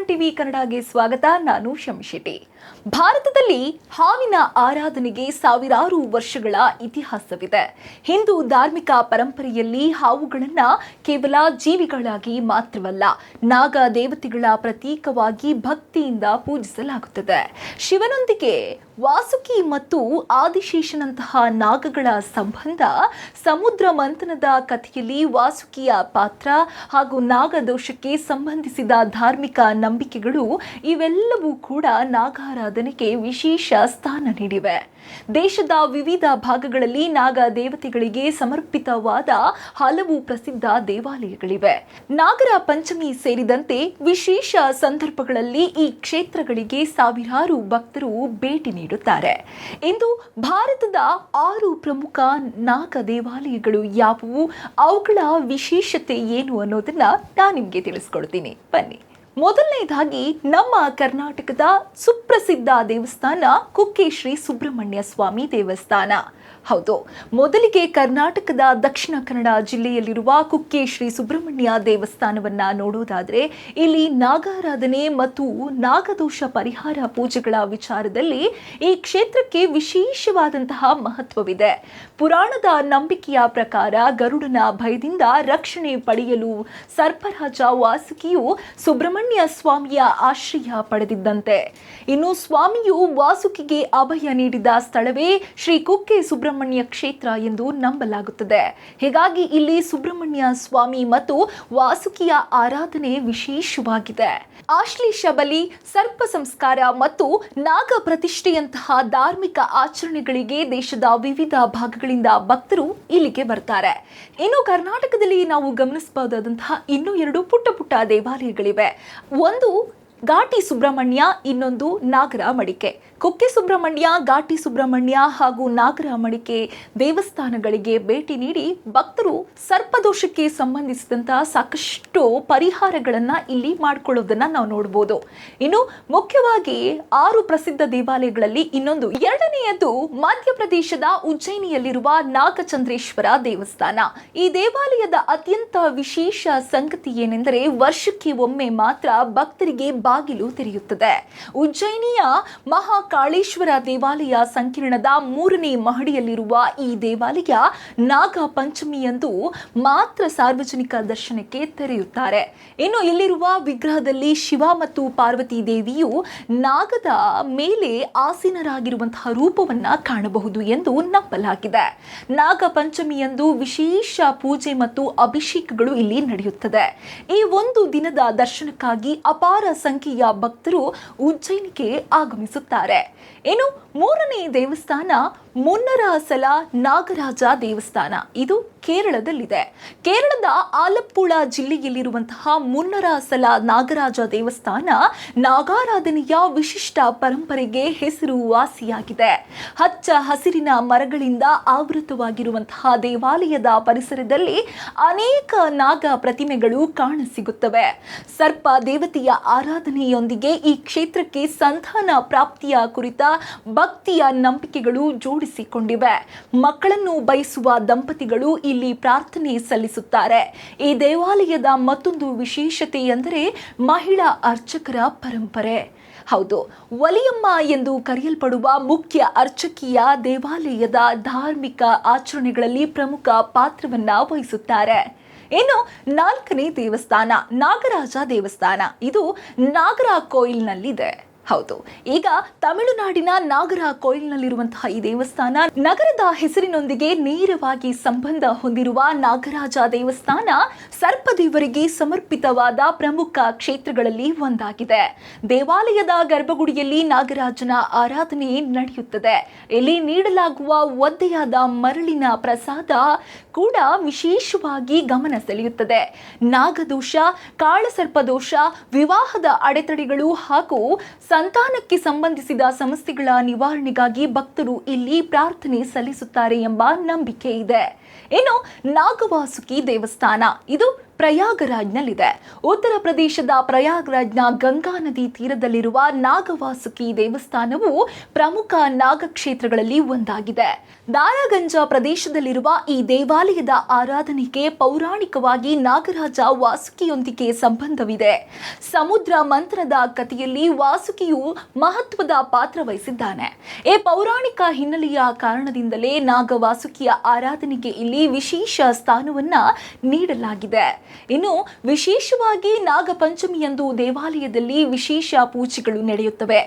TV ಕನ್ನಡಗೆ ಸ್ವಾಗತ. ನಾನು ಶಮಿಶೆಟ್ಟಿ. ಭಾರತದಲ್ಲಿ ಹಾವಿನ ಆರಾಧನೆಗೆ ಸಾವಿರಾರು ವರ್ಷಗಳ ಇತಿಹಾಸವಿದೆ. ಹಿಂದೂ ಧಾರ್ಮಿಕ ಪರಂಪರೆಯಲ್ಲಿ ಹಾವುಗಳನ್ನ ಕೇವಲ ಜೀವಿಗಳಾಗಿ ಮಾತ್ರವಲ್ಲ, ನಾಗ ದೇವತೆಗಳ ಪ್ರತೀಕವಾಗಿ ಭಕ್ತಿಯಿಂದ ಪೂಜಿಸಲಾಗುತ್ತದೆ. ಶಿವನೊಂದಿಗೆ ವಾಸುಕಿ ಮತ್ತು ಆದಿಶೇಷನಂತಹ ನಾಗಗಳ ಸಂಬಂಧ, ಸಮುದ್ರ ಮಂಥನದ ಕಥೆಯಲ್ಲಿ ವಾಸುಕಿಯ ಪಾತ್ರ ಹಾಗೂ ನಾಗದೋಷಕ್ಕೆ ಸಂಬಂಧಿಸಿದ ಧಾರ್ಮಿಕ ನಂಬಿಕೆಗಳು ಇವೆಲ್ಲವೂ ಕೂಡ ನಾಗಾರಾಧನೆಗೆ ವಿಶೇಷ ಸ್ಥಾನ ನೀಡಿವೆ. ದೇಶದ ವಿವಿಧ ಭಾಗಗಳಲ್ಲಿ ನಾಗ ದೇವತೆಗಳಿಗೆ ಸಮರ್ಪಿತವಾದ ಹಲವು ಪ್ರಸಿದ್ಧ ದೇವಾಲಯಗಳಿವೆ. ನಾಗರ ಪಂಚಮಿ ಸೇರಿದಂತೆ ವಿಶೇಷ ಸಂದರ್ಭಗಳಲ್ಲಿ ಈ ಕ್ಷೇತ್ರಗಳಿಗೆ ಸಾವಿರಾರು ಭಕ್ತರು ಭೇಟಿ ನೀಡುತ್ತಾರೆ. ಇಂದು ಭಾರತದ 6 ಪ್ರಮುಖ ನಾಗ ದೇವಾಲಯಗಳು ಯಾವುವು, ಅವುಗಳ ವಿಶೇಷತೆ ಏನು ಅನ್ನೋದನ್ನ ನಾನು ನಿಮಗೆ ತಿಳಿಸ್ಕೊಡ್ತೀನಿ. ಬನ್ನಿ. ಮೊದಲನೇದಾಗಿ ನಮ್ಮ ಕರ್ನಾಟಕದ ಸುಪ್ರಸಿದ್ಧ ದೇವಸ್ಥಾನ ಕುಕ್ಕೆ ಶ್ರೀ ಸುಬ್ರಹ್ಮಣ್ಯ ಸ್ವಾಮಿ ದೇವಸ್ಥಾನ. ಹೌದು, ಮೊದಲಿಗೆ ಕರ್ನಾಟಕದ ದಕ್ಷಿಣ ಕನ್ನಡ ಜಿಲ್ಲೆಯಲ್ಲಿರುವ ಕುಕ್ಕೆ ಶ್ರೀ ಸುಬ್ರಹ್ಮಣ್ಯ ದೇವಸ್ಥಾನವನ್ನ ನೋಡೋದಾದ್ರೆ, ಇಲ್ಲಿ ನಾಗಾರಾಧನೆ ಮತ್ತು ನಾಗದೋಷ ಪರಿಹಾರ ಪೂಜೆಗಳ ವಿಚಾರದಲ್ಲಿ ಈ ಕ್ಷೇತ್ರಕ್ಕೆ ವಿಶೇಷವಾದಂತಹ ಮಹತ್ವವಿದೆ. ಪುರಾಣದ ನಂಬಿಕೆಯ ಪ್ರಕಾರ ಗರುಡನ ಭಯದಿಂದ ರಕ್ಷಣೆ ಪಡೆಯಲು ಸರ್ಪರಾಜ ವಾಸುಕಿಯು ಸುಬ್ರಹ್ಮಣ್ಯ ಸ್ವಾಮಿಯ ಆಶ್ರಯ ಪಡೆದಿದ್ದಂತೆ. ಇನ್ನು ಸ್ವಾಮಿಯು ವಾಸುಕಿಗೆ ಅಭಯ ನೀಡಿದ ಸ್ಥಳವೇ ಶ್ರೀ ಕುಕ್ಕೆ ಸುಬ್ರಹ್ಮಣ್ಯ ಕ್ಷೇತ್ರ ಎಂದು ನಂಬಲಾಗುತ್ತದೆ. ಹೀಗಾಗಿ ಇಲ್ಲಿ ಸುಬ್ರಹ್ಮಣ್ಯ ಸ್ವಾಮಿ ಮತ್ತು ವಾಸುಕಿಯ ಆರಾಧನೆ ವಿಶೇಷವಾಗಿದೆ. ಆಶ್ಲೇಷ ಬಲಿ, ಸರ್ಪ ಸಂಸ್ಕಾರ ಮತ್ತು ನಾಗ ಪ್ರತಿಷ್ಠೆಯಂತಹ ಧಾರ್ಮಿಕ ಆಚರಣೆಗಳಿಗೆ ದೇಶದ ವಿವಿಧ ಭಾಗಗಳಿಂದ ಭಕ್ತರು ಇಲ್ಲಿಗೆ ಬರ್ತಾರೆ. ಇನ್ನು ಕರ್ನಾಟಕದಲ್ಲಿ ನಾವು ಗಮನಿಸಬಹುದಾದಂತಹ ಇನ್ನೂ 2 ಪುಟ್ಟ ಪುಟ್ಟ ದೇವಾಲಯಗಳಿವೆ. ಒಂದು ಘಾಟಿ ಸುಬ್ರಹ್ಮಣ್ಯ, ಇನ್ನೊಂದು ನಾಗರ ಮಡಿಕೆ. ಕುಕ್ಕೆ ಸುಬ್ರಹ್ಮಣ್ಯ, ಘಾಟಿ ಸುಬ್ರಹ್ಮಣ್ಯ ಹಾಗೂ ನಾಗರ ಮಡಿಕೆ ದೇವಸ್ಥಾನಗಳಿಗೆ ಭೇಟಿ ನೀಡಿ ಭಕ್ತರು ಸರ್ಪದೋಷಕ್ಕೆ ಸಂಬಂಧಿಸಿದಂತಹ ಸಾಕಷ್ಟು ಪರಿಹಾರಗಳನ್ನ ಇಲ್ಲಿ ಮಾಡಿಕೊಳ್ಳೋದನ್ನ ನಾವು ನೋಡಬಹುದು. ಇನ್ನು ಮುಖ್ಯವಾಗಿ 6 ಪ್ರಸಿದ್ಧ ದೇವಾಲಯಗಳಲ್ಲಿ ಇನ್ನೊಂದು, ಎರಡನೆಯದು ಮಧ್ಯಪ್ರದೇಶದ ಉಜ್ಜಯಿನಿಯಲ್ಲಿರುವ ನಾಗಚಂದ್ರೇಶ್ವರ ದೇವಸ್ಥಾನ. ಈ ದೇವಾಲಯದ ಅತ್ಯಂತ ವಿಶೇಷ ಸಂಗತಿ ಏನೆಂದರೆ, ವರ್ಷಕ್ಕೆ ಒಮ್ಮೆ ಮಾತ್ರ ಭಕ್ತರಿಗೆ ಬಾಗಿಲು ತೆರೆಯುತ್ತದೆ. ಉಜ್ಜಯಿನಿಯ ಮಹಾಕಾಳೇಶ್ವರ ದೇವಾಲಯ ಸಂಕೀರ್ಣದ 3ನೇ ಮಹಡಿಯಲ್ಲಿರುವ ಈ ದೇವಾಲಯ ನಾಗ ಪಂಚಮಿಯಂದು ಮಾತ್ರ ಸಾರ್ವಜನಿಕ ದರ್ಶನಕ್ಕೆ ತೆರೆಯುತ್ತಾರೆ. ಇನ್ನು ಇಲ್ಲಿರುವ ವಿಗ್ರಹದಲ್ಲಿ ಶಿವ ಮತ್ತು ಪಾರ್ವತಿ ದೇವಿಯು ನಾಗದ ಮೇಲೆ ಆಸೀನರಾಗಿರುವಂತಹ ರೂಪವನ್ನ ಕಾಣಬಹುದು ಎಂದು ನಂಬಲಾಗಿದೆ. ನಾಗ ಪಂಚಮಿಯಂದು ವಿಶೇಷ ಪೂಜೆ ಮತ್ತು ಅಭಿಷೇಕಗಳು ಇಲ್ಲಿ ನಡೆಯುತ್ತದೆ. ಈ ಒಂದು ದಿನದ ದರ್ಶನಕ್ಕಾಗಿ ಅಪಾರ ಸಂಖ್ಯೆಯ ಭಕ್ತರು ಉಜ್ಜಯಿನಿಗೆ ಆಗಮಿಸುತ್ತಾರೆ. ಇನ್ನು 3ನೇ ದೇವಸ್ಥಾನ ಮುನ್ನರಾಸಲ ನಾಗರಾಜ ದೇವಸ್ಥಾನ. ಇದು ಕೇರಳದಲ್ಲಿದೆ. ಕೇರಳದ ಆಲಪ್ಪುಳ ಜಿಲ್ಲೆಯಲ್ಲಿರುವಂತಹ ಮುನ್ನರಾಸಲ ನಾಗರಾಜ ದೇವಸ್ಥಾನ ನಾಗಾರಾಧನೆಯ ವಿಶಿಷ್ಟ ಪರಂಪರೆಗೆ ಹೆಸರುವಾಸಿಯಾಗಿದೆ. ಹಚ್ಚ ಹಸಿರಿನ ಮರಗಳಿಂದ ಆವೃತವಾಗಿರುವಂತಹ ದೇವಾಲಯದ ಪರಿಸರದಲ್ಲಿ ಅನೇಕ ನಾಗ ಪ್ರತಿಮೆಗಳು ಕಾಣಸಿಗುತ್ತವೆ. ಸರ್ಪ ದೇವತೆಯ ಆರಾಧನೆಯೊಂದಿಗೆ ಈ ಕ್ಷೇತ್ರಕ್ಕೆ ಸಂತಾನ ಪ್ರಾಪ್ತಿಯ ಕುರಿತ ಭಕ್ತಿಯ ನಂಬಿಕೆಗಳು ಜೋಡಿಸಿಕೊಂಡಿವೆ. ಮಕ್ಕಳನ್ನು ಬಯಸುವ ದಂಪತಿಗಳು ಇಲ್ಲಿ ಪ್ರಾರ್ಥನೆ ಸಲ್ಲಿಸುತ್ತಾರೆ. ಈ ದೇವಾಲಯದ ಮತ್ತೊಂದು ವಿಶೇಷತೆ ಎಂದರೆ ಮಹಿಳಾ ಅರ್ಚಕರ ಪರಂಪರೆ. ಹೌದು, ಒಲಿಯಮ್ಮ ಎಂದು ಕರೆಯಲ್ಪಡುವ ಮುಖ್ಯ ಅರ್ಚಕಿಯ ದೇವಾಲಯದ ಧಾರ್ಮಿಕ ಆಚರಣೆಗಳಲ್ಲಿ ಪ್ರಮುಖ ಪಾತ್ರವನ್ನ ವಹಿಸುತ್ತಾರೆ. ಇನ್ನು 4ನೇ ದೇವಸ್ಥಾನ ನಾಗರಾಜ ದೇವಸ್ಥಾನ. ಇದು ನಾಗರ ಕೋಯಿಲ್ನಲ್ಲಿದೆ. ಹೌದು, ಈಗ ತಮಿಳುನಾಡಿನ ನಾಗರ ಕೋಯಿಲ್ನಲ್ಲಿರುವಂತಹ ಈ ದೇವಸ್ಥಾನ ನಗರದ ಹೆಸರಿನೊಂದಿಗೆ ನೇರವಾಗಿ ಸಂಬಂಧ ಹೊಂದಿರುವ ನಾಗರಾಜ ದೇವಸ್ಥಾನ ಸರ್ಪದೇವರಿಗೆ ಸಮರ್ಪಿತವಾದ ಪ್ರಮುಖ ಕ್ಷೇತ್ರಗಳಲ್ಲಿ ಒಂದಾಗಿದೆ. ದೇವಾಲಯದ ಗರ್ಭಗುಡಿಯಲ್ಲಿ ನಾಗರಾಜನ ಆರಾಧನೆ ನಡೆಯುತ್ತದೆ. ಇಲ್ಲಿ ನೀಡಲಾಗುವ ಒದ್ದೆಯಾದ ಮರಳಿನ ಪ್ರಸಾದ ಕೂಡ ವಿಶೇಷವಾಗಿ ಗಮನ ಸೆಳೆಯುತ್ತದೆ. ನಾಗದೋಷ, ಕಾಳಸರ್ಪದೋಷ, ವಿವಾಹದ ಅಡೆತಡೆಗಳು ಹಾಗೂ ಸಂತಾನಕ್ಕೆ ಸಂಬಂಧಿಸಿದ ಸಮಸ್ಯೆಗಳ ನಿವಾರಣೆಗಾಗಿ ಭಕ್ತರು ಇಲ್ಲಿ ಪ್ರಾರ್ಥನೆ ಸಲ್ಲಿಸುತ್ತಾರೆ ಎಂಬ ನಂಬಿಕೆ ಇದೆ. ಇನ್ನು ನಾಗವಾಸುಕಿ ದೇವಸ್ಥಾನ. ಇದು ಪ್ರಯಾಗರಾಜ್ನಲ್ಲಿದೆ. ಉತ್ತರ ಪ್ರದೇಶದ ಪ್ರಯಾಗರಾಜ್ನ ಗಂಗಾ ನದಿ ತೀರದಲ್ಲಿರುವ ನಾಗವಾಸುಕಿ ದೇವಸ್ಥಾನವು ಪ್ರಮುಖ ನಾಗಕ್ಷೇತ್ರಗಳಲ್ಲಿ ಒಂದಾಗಿದೆ. ದಾರಾಗಂಜ ಪ್ರದೇಶದಲ್ಲಿರುವ ಈ ದೇವಾಲಯದ ಆರಾಧನೆಗೆ ಪೌರಾಣಿಕವಾಗಿ ನಾಗರಾಜ ವಾಸುಕಿಯೊಂದಿಗೆ ಸಂಬಂಧವಿದೆ. ಸಮುದ್ರ ಮಂಥನದ ಕಥೆಯಲ್ಲಿ ವಾಸುಕಿಯು ಮಹತ್ವದ ಪಾತ್ರ ವಹಿಸಿದ್ದಾನೆ. ಈ ಪೌರಾಣಿಕ ಹಿನ್ನೆಲೆಯ ಕಾರಣದಿಂದಲೇ ನಾಗವಾಸುಕಿಯ ಆರಾಧನೆಗೆ ಇಲ್ಲಿ ವಿಶೇಷ ಸ್ಥಾನವನ್ನ ನೀಡಲಾಗಿದೆ. ಇನ್ನು ವಿಶೇಷವಾಗಿ ನಾಗಪಂಚಮಿಯಂದು ದೇವಾಲಯದಲ್ಲಿ ವಿಶೇಷ ಪೂಜೆಗಳು ನಡೆಯುತ್ತವೆ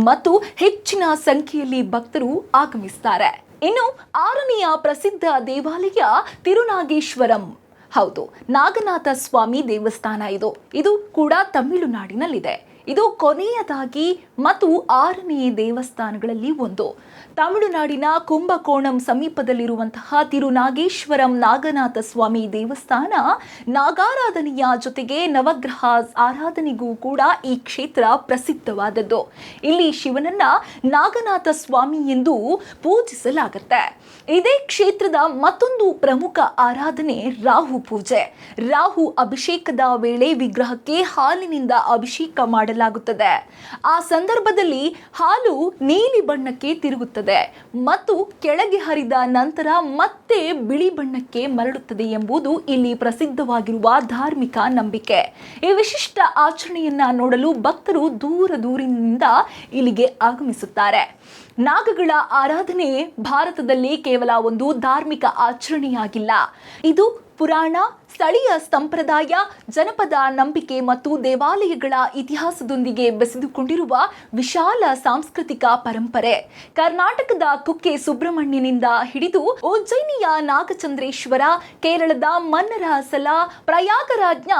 ಮತ್ತು ಹೆಚ್ಚಿನ ಸಂಖ್ಯೆಯಲ್ಲಿ ಭಕ್ತರು ಆಗಮಿಸುತ್ತಾರೆ. ಇನ್ನು 6ನೆಯ ಪ್ರಸಿದ್ಧ ದೇವಾಲಯ ತಿರುನಾಗೇಶ್ವರಂ. ಹೌದು, ನಾಗನಾಥ ಸ್ವಾಮಿ ದೇವಸ್ಥಾನ ಇದು ಕೂಡ ತಮಿಳುನಾಡಿನಲ್ಲಿದೆ. ಇದು ಕೊನೆಯದಾಗಿ ಮತ್ತು 6ನೇ ದೇವಸ್ಥಾನಗಳಲ್ಲಿ ಒಂದು. ತಮಿಳುನಾಡಿನ ಕುಂಭಕೋಣಂ ಸಮೀಪದಲ್ಲಿರುವಂತಹ ತಿರುನಾಗೇಶ್ವರಂ ನಾಗನಾಥ ಸ್ವಾಮಿ ದೇವಸ್ಥಾನ ನಾಗಾರಾಧನೆಯ ಜೊತೆಗೆ ನವಗ್ರಹ ಆರಾಧನೆಗೂ ಕೂಡ ಈ ಕ್ಷೇತ್ರ ಪ್ರಸಿದ್ಧವಾದದ್ದು. ಇಲ್ಲಿ ಶಿವನನ್ನ ನಾಗನಾಥ ಸ್ವಾಮಿ ಎಂದು ಪೂಜಿಸಲಾಗುತ್ತೆ. ಇದೇ ಕ್ಷೇತ್ರದ ಮತ್ತೊಂದು ಪ್ರಮುಖ ಆರಾಧನೆ ರಾಹು ಪೂಜೆ. ರಾಹು ಅಭಿಷೇಕದ ವೇಳೆ ವಿಗ್ರಹಕ್ಕೆ ಹಾಲಿನಿಂದ ಅಭಿಷೇಕ ಮಾಡಲಾಗುತ್ತದೆ. ಆ ಸಂದರ್ಭದಲ್ಲಿ ಹಾಲು ನೀಲಿ ಬಣ್ಣಕ್ಕೆ ತಿರುಗುತ್ತದೆ ಮತ್ತು ಕೆಳಗೆ ಹರಿದ ನಂತರ ಮತ್ತೆ ಬಿಳಿ ಬಣ್ಣಕ್ಕೆ ಮರಳುತ್ತದೆ ಎಂಬುದು ಇಲ್ಲಿ ಪ್ರಸಿದ್ಧವಾಗಿರುವ ಧಾರ್ಮಿಕ ನಂಬಿಕೆ. ಈ ವಿಶಿಷ್ಟ ಆಚರಣೆಯನ್ನ ನೋಡಲು ಭಕ್ತರು ದೂರದಿಂದ ಇಲ್ಲಿಗೆ ಆಗಮಿಸುತ್ತಾರೆ. ನಾಗಗಳ ಆರಾಧನೆ ಭಾರತದಲ್ಲಿ ಕೇವಲ ಒಂದು ಧಾರ್ಮಿಕ ಆಚರಣೆಯಾಗಿಲ್ಲ. ಇದು ಪುರಾಣ, ಸ್ಥಳೀಯ ಸಂಪ್ರದಾಯ, ಜನಪದ ನಂಬಿಕೆ ಮತ್ತು ದೇವಾಲಯಗಳ ಇತಿಹಾಸದೊಂದಿಗೆ ಬೆಸೆದುಕೊಂಡಿರುವ ವಿಶಾಲ ಸಾಂಸ್ಕೃತಿಕ ಪರಂಪರೆ. ಕರ್ನಾಟಕದ ಕುಕ್ಕೆ ಸುಬ್ರಹ್ಮಣ್ಯನಿಂದ ಹಿಡಿದು ಉಜ್ಜಯಿನಿಯ ನಾಗಚಂದ್ರೇಶ್ವರ, ಕೇರಳದ ಮನ್ನರಸಲ, ಪ್ರಯಾಗರಾಜ್ನ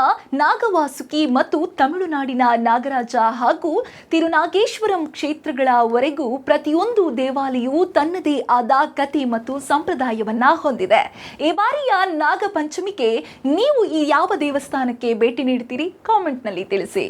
ನಾಗವಾಸುಕಿ ಮತ್ತು ತಮಿಳುನಾಡಿನ ನಾಗರಾಜ ಹಾಗೂ ತಿರುನಾಗೇಶ್ವರಂ ಕ್ಷೇತ್ರಗಳವರೆಗೂ ಪ್ರತಿಯೊಂದು ದೇವಾಲಯವು ತನ್ನದೇ ಆದ ಕಥೆ ಮತ್ತು ಸಂಪ್ರದಾಯವನ್ನ ಹೊಂದಿದೆ. ಈ ಬಾರಿಯ ನಾಗಪಂಚಮಿಗೆ ನೀವು ಈ ಯಾವ ದೇವಸ್ಥಾನಕ್ಕೆ ಭೇಟಿ ನೀಡ್ತೀರಿ? ಕಾಮೆಂಟ್ನಲ್ಲಿ ತಿಳಿಸಿ.